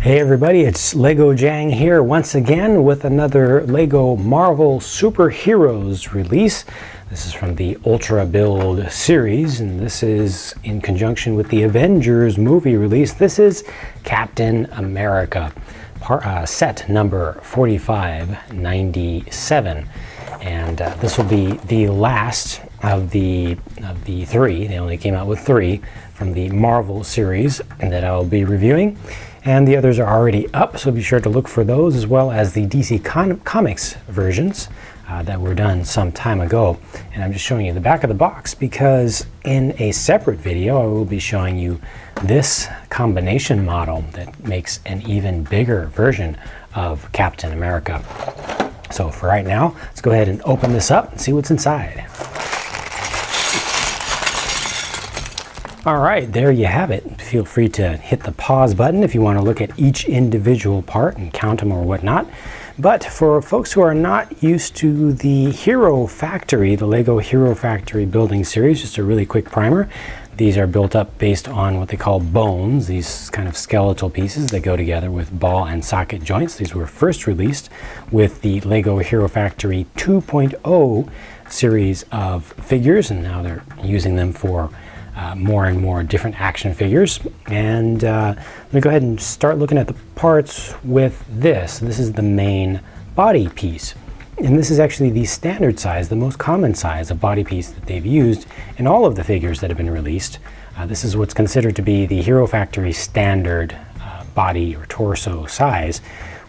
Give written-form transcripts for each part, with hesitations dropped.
Hey everybody, it's Lego JANG here once again with another Lego Marvel Superheroes release. This is from the UltraBuild series, and this is in conjunction with the Avengers movie release. This is Captain America, set number 4597. And this will be the last of the three. They only came out with three from the Marvel series that I'll be reviewing. And the others are already up, so be sure to look for those, as well as the DC Comics versions that were done some time ago. And I'm just showing you the back of the box because in a separate video I will be showing you this combination model that makes an even bigger version of Captain America. So for right now, let's go ahead and open this up and see what's inside. All right, there you have it. Feel free to hit the pause button if you want to look at each individual part and count them or whatnot. But for folks who are not used to the Hero Factory, the Lego Hero Factory building series, just a really quick primer. These are built up based on what they call bones, these kind of skeletal pieces that go together with ball and socket joints. These were first released with the Lego Hero Factory 2.0 series of figures, and now they're using them for more and more different action figures. And let me go ahead and start looking at the parts with this. This is the main body piece. And this is actually the standard size, the most common size of body piece that they've used in all of the figures that have been released. This is what's considered to be the Hero Factory standard body or torso size,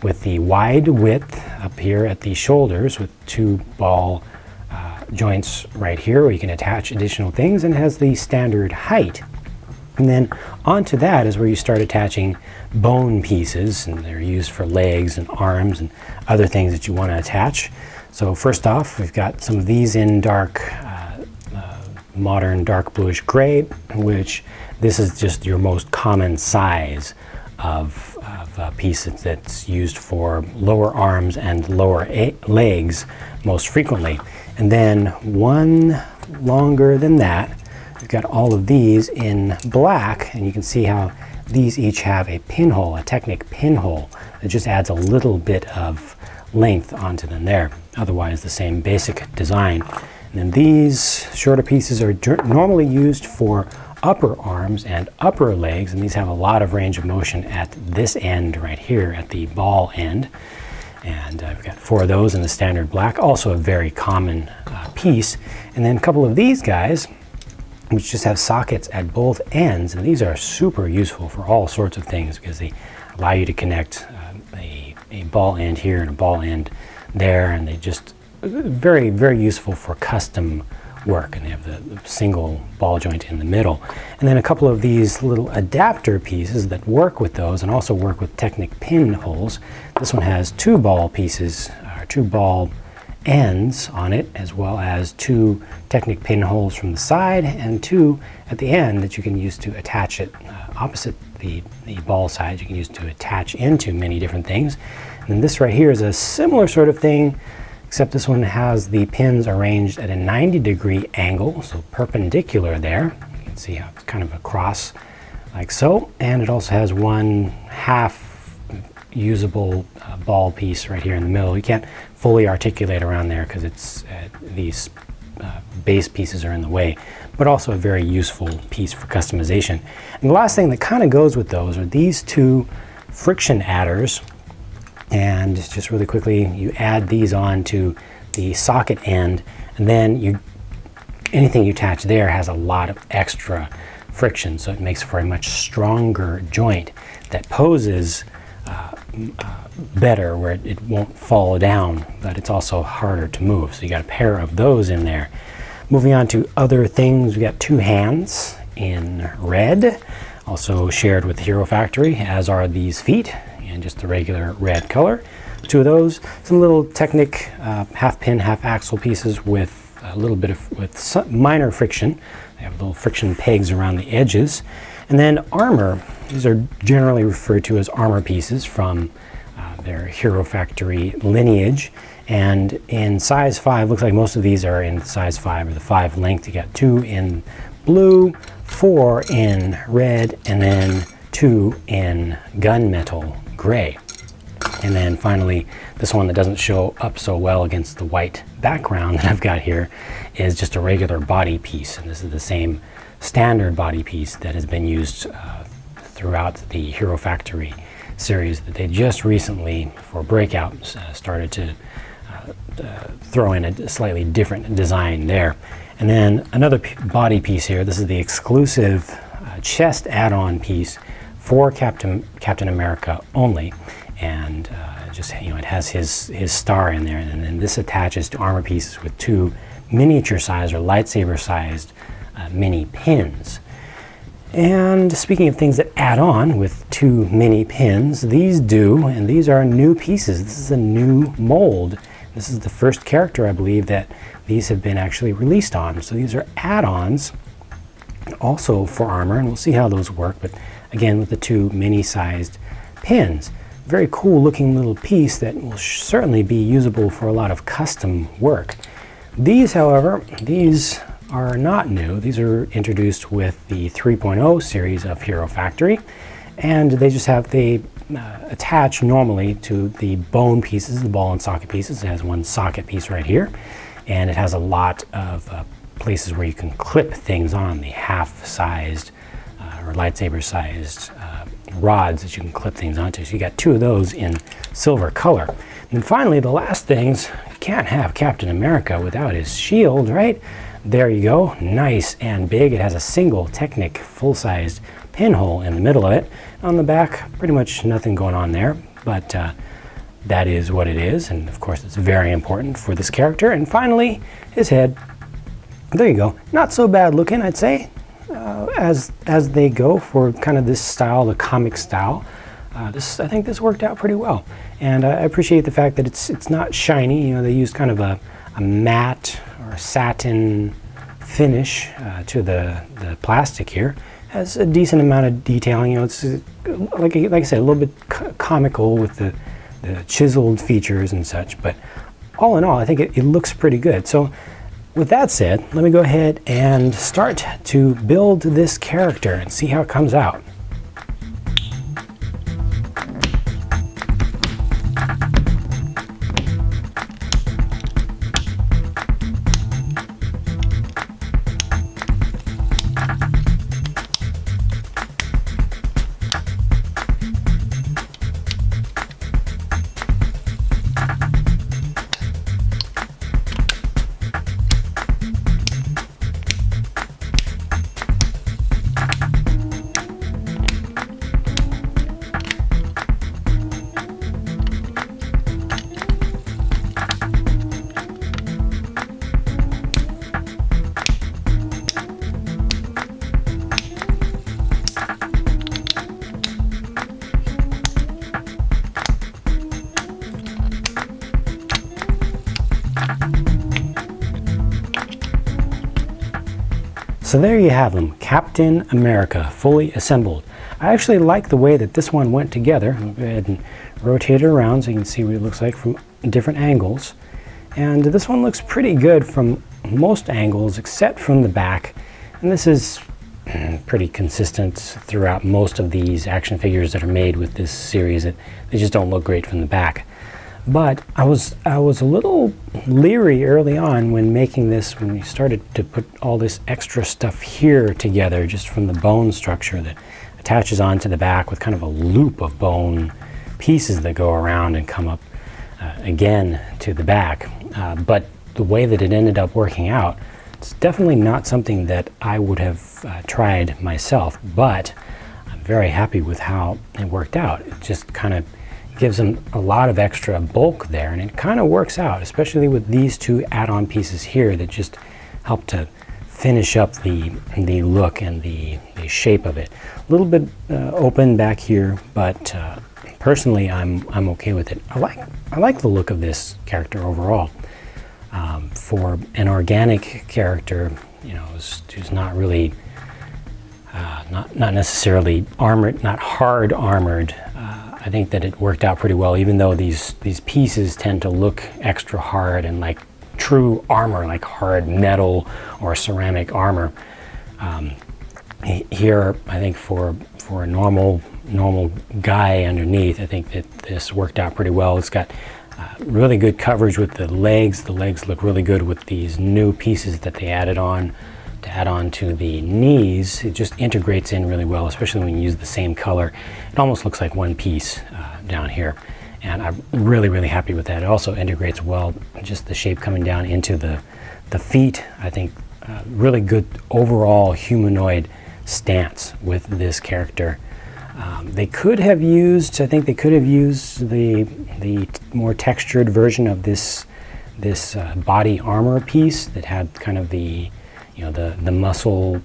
with the wide width up here at the shoulders with two ball joints right here where you can attach additional things, and has the standard height. And then onto that is where you start attaching bone pieces, and they're used for legs and arms and other things that you want to attach. So first off, we've got some of these in dark, modern dark bluish gray, which this is just your most common size of piece that's used for lower arms and lower legs most frequently. And then one longer than that, we've got all of these in black, and you can see how these each have a pinhole, a Technic pinhole, that just adds a little bit of length onto them there. Otherwise the same basic design. And then these shorter pieces are normally used for upper arms and upper legs, and these have a lot of range of motion at this end right here at the ball end. And I've got four of those in the standard black, also a very common piece. And then a couple of these guys, which just have sockets at both ends, and these are super useful for all sorts of things because they allow you to connect a ball end here and a ball end there, and they just very, very useful for custom work. And they have the single ball joint in the middle, and then a couple of these little adapter pieces that work with those and also work with Technic pinholes. This one has two ball pieces, or two ball ends on it, as well as two Technic pinholes from the side and two at the end that you can use to attach it opposite the ball side. You can use to attach into many different things. And then this right here is a similar sort of thing, except this one has the pins arranged at a 90-degree angle, so perpendicular there. You can see how it's kind of across like so. And it also has one half usable ball piece right here in the middle. You can't fully articulate around there because it's these base pieces are in the way, but also a very useful piece for customization. And the last thing that kind of goes with those are these two friction adders. And just really quickly, you add these on to the socket end, and then anything you attach there has a lot of extra friction, so it makes for a much stronger joint that poses better, where it won't fall down, but it's also harder to move. So you got a pair of those in there. Moving on to other things, we got two hands in red, also shared with the Hero Factory, as are these feet in just the regular red color. Two of those, some little Technic half pin, half axle pieces with a little bit of some minor friction. They have little friction pegs around the edges. And then armor. These are generally referred to as armor pieces from their Hero Factory lineage. And in size 5, looks like most of these are in size 5 or the 5 length. You got 2 in blue, 4 in red, and then two in gunmetal gray. And then finally, this one that doesn't show up so well against the white background that I've got here is just a regular body piece. And this is the same standard body piece that has been used throughout the Hero Factory series that they just recently, for Breakout, started to throw in a slightly different design there. And then another body piece here. This is the exclusive chest add-on piece for Captain America only. And just, you know, it has his star in there, and then this attaches to armor pieces with two miniature-sized or lightsaber-sized mini pins. And speaking of things that add on with two mini pins, these do, and these are new pieces. This is a new mold. This is the first character, I believe, that these have been actually released on. So these are add-ons also for armor, and we'll see how those work, but again with the two mini-sized pins. Very cool looking little piece that will certainly be usable for a lot of custom work. These, however, these are not new. These are introduced with the 3.0 series of Hero Factory, and they just have, they attach normally to the bone pieces, the ball and socket pieces. It has one socket piece right here, and it has a lot of places where you can clip things on, the half-sized or lightsaber-sized rods that you can clip things onto. So you got two of those in silver color. And then finally, the last things, you can't have Captain America without his shield, right? There you go, nice and big. It has a single Technic full-sized pinhole in the middle of it. On the back, pretty much nothing going on there, but that is what it is, and of course it's very important for this character. And finally, his head. There you go. Not so bad looking, I'd say, as they go for kind of this style, the comic style. I think this worked out pretty well, and I appreciate the fact that it's not shiny. You know, they used kind of a matte or satin finish to the plastic here. Has a decent amount of detailing. You know, it's like I said, a little bit comical with the chiseled features and such. But all in all, I think it looks pretty good. So with that said, let me go ahead and start to build this character and see how it comes out. So there you have them, Captain America, fully assembled. I actually like the way that this one went together. I'll go ahead and rotate it around so you can see what it looks like from different angles. And this one looks pretty good from most angles except from the back. And this is pretty consistent throughout most of these action figures that are made with this series. They just don't look great from the back. But I was a little leery early on when making this, when we started to put all this extra stuff here together, just from the bone structure that attaches onto the back with kind of a loop of bone pieces that go around and come up again to the back. But the way that it ended up working out, it's definitely not something that I would have tried myself, but I'm very happy with how it worked out. It just kind of gives them a lot of extra bulk there, and it kind of works out, especially with these two add-on pieces here that just help to finish up the look and the shape of it. A little bit open back here, but personally I'm okay with it. I like the look of this character overall. For an organic character, you know, who's not really not necessarily armored, not hard armored, I think that it worked out pretty well, even though these pieces tend to look extra hard and like true armor, like hard metal or ceramic armor. Here, I think for a normal guy underneath, I think that this worked out pretty well. It's got really good coverage with the legs. The legs look really good with these new pieces that they added on to add on to the knees. It just integrates in really well, especially when you use the same color. It almost looks like one piece down here, and I'm really happy with that. It also integrates well, just the shape coming down into the feet. I think really good overall humanoid stance with this character. They could have used, I think they could have used the more textured version of this body armor piece that had kind of the, you know, the muscle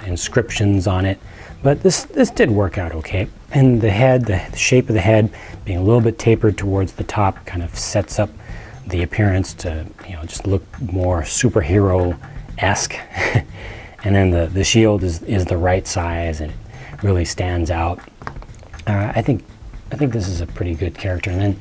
inscriptions on it, but this did work out okay. And the head, the shape of the head being a little bit tapered towards the top kind of sets up the appearance to, you know, just look more superhero-esque. And then the shield is the right size, and it really stands out. I think this is a pretty good character. And then,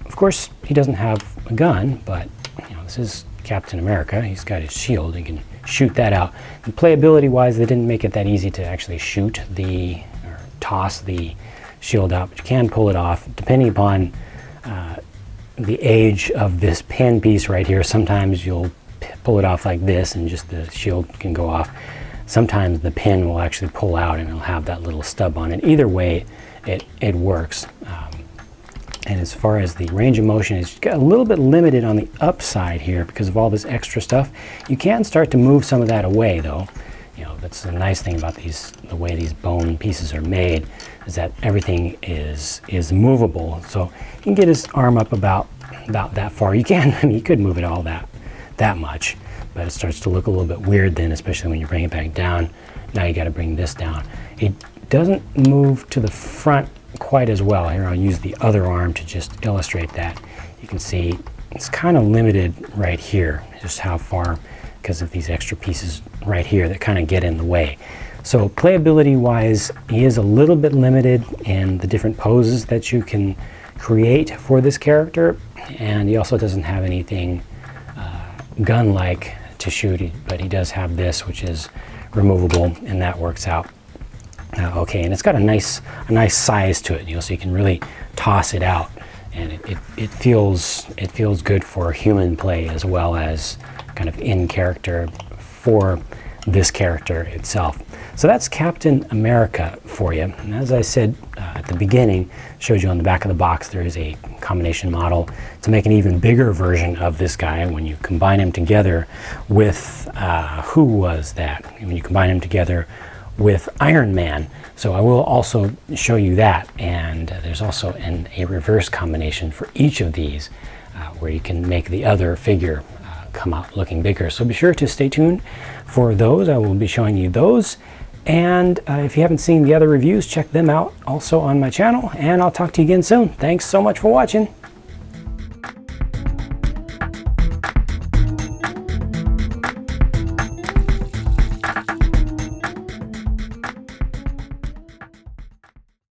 of course, he doesn't have a gun, but you know, this is Captain America. He's got his shield. He can shoot that out. And playability-wise, they didn't make it that easy to actually shoot or toss the shield out, but you can pull it off, depending upon the age of this pin piece right here. Sometimes you'll pull it off like this and just the shield can go off. Sometimes the pin will actually pull out and it'll have that little stub on it. Either way, it works. And as far as the range of motion, it's got a little bit limited on the upside here because of all this extra stuff. You can start to move some of that away though. You know, that's the nice thing about the way these bone pieces are made, is that everything is movable. So you can get his arm up about that far. You can, I mean, you could move it all that much, but it starts to look a little bit weird then, especially when you bring it back down. Now you got to bring this down. It doesn't move to the front quite as well. Here, I'll use the other arm to just illustrate that. You can see it's kind of limited right here, just how far, because of these extra pieces right here that kind of get in the way. So playability wise, he is a little bit limited in the different poses that you can create for this character, and he also doesn't have anything gun-like to shoot, but he does have this, which is removable, and that works out okay. And it's got a nice size to it, you know, so you can really toss it out, and it feels good for human play as well as kind of in character for this character itself. So that's Captain America for you. And as I said at the beginning, showed you on the back of the box, there is a combination model to make an even bigger version of this guy when you combine him together with, who was that? When you combine him together with Iron Man. So I will also show you that, and there's also a reverse combination for each of these where you can make the other figure come out looking bigger. So be sure to stay tuned for those. I will be showing you those. And if you haven't seen the other reviews, check them out also on my channel. And I'll talk to you again soon. Thanks so much for watching.